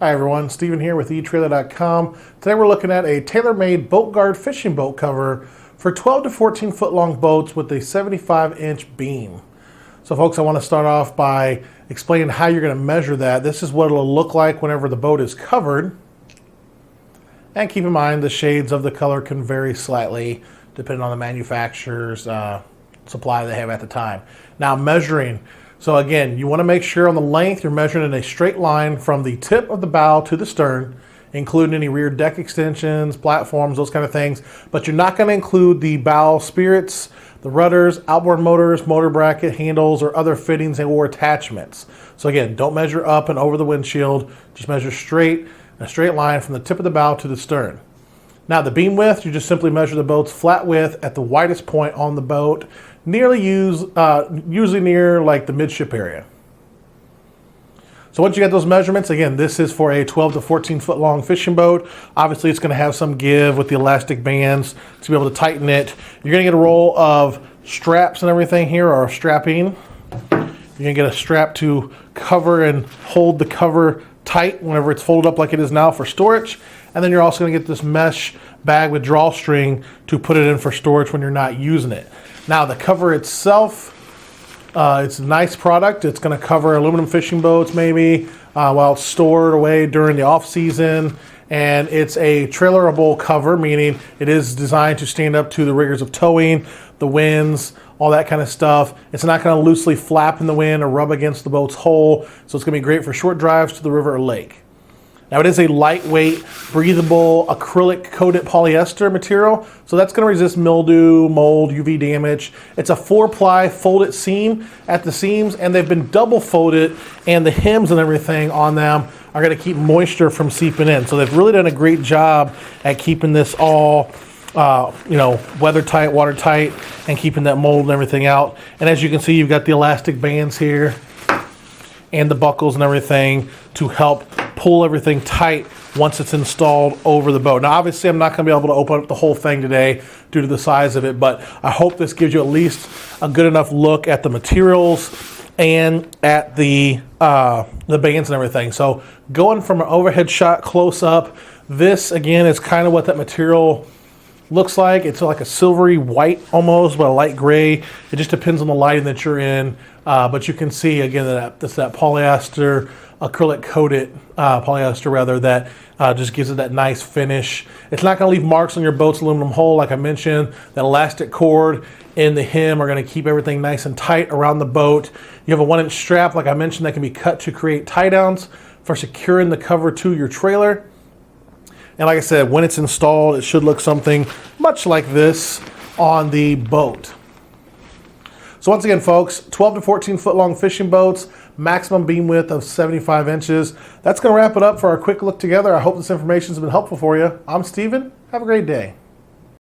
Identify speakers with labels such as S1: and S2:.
S1: Hi everyone, Steven here with etrailer.com. Today we're looking at a tailor-made boat guard fishing boat cover for 12 to 14 foot long boats with a 75-inch beam. So folks, I want to start off by explaining how you're going to measure that. This is what it'll look like whenever the boat is covered. And keep in mind the shades of the color can vary slightly depending on the manufacturer's supply they have at the time. Now measuring. So again, you want to make sure on the length you're measuring in a straight line from the tip of the bow to the stern, including any rear deck extensions, platforms, those kind of things. But you're not going to include the bowspirits, the rudders, outboard motors, motor bracket, handles, or other fittings or attachments. So again, don't measure up and over the windshield. Just measure straight, a straight line from the tip of the bow to the stern. Now the beam width, you just simply measure the boat's flat width at the widest point on the boat, usually near like the midship area. So once you get those measurements, again, this is for a 12 to 14 foot long fishing boat. Obviously it's going to have some give with the elastic bands to be able to tighten it. You're going to get a roll of straps and everything here, or strapping. You're going to get a strap to cover and hold the cover tight whenever it's folded up like it is now for storage. And then you're also going to get this mesh bag with drawstring to put it in for storage when you're not using it. Now the cover itself, it's a nice product. It's going to cover aluminum fishing boats maybe while it's stored away during the off season. And it's a trailerable cover, meaning it is designed to stand up to the rigors of towing, the winds, all that kind of stuff. It's not going to loosely flap in the wind or rub against the boat's hull. So it's going to be great for short drives to the river or lake. Now it is a lightweight, breathable, acrylic coated polyester material. So that's going to resist mildew, mold, UV damage. It's a 4-ply folded seam at the seams, and they've been double folded, and the hems and everything on them are going to keep moisture from seeping in. So they've really done a great job at keeping this all weather tight, water tight, and keeping that mold and everything out. And as you can see, you've got the elastic bands here and the buckles and everything to help pull everything tight once it's installed over the boat. Now obviously I'm not going to be able to open up the whole thing today due to the size of it, but I hope this gives you at least a good enough look at the materials and at the bands and everything. So going from an overhead shot close up, this again is kind of what that material looks like. It's like a silvery white almost, but a light gray. It just depends on the lighting that you're in. But you can see again that it's that polyester, acrylic coated polyester rather, that just gives it that nice finish. It's not going to leave marks on your boat's aluminum hull. Like I mentioned, that elastic cord and the hem are going to keep everything nice and tight around the boat. You have a 1-inch strap, like I mentioned, that can be cut to create tie downs for securing the cover to your trailer. And like I said, when it's installed, it should look something much like this on the boat. So once again, folks, 12 to 14 foot long fishing boats, maximum beam width of 75 inches. That's going to wrap it up for our quick look together. I hope this information has been helpful for you. I'm Steven. Have a great day.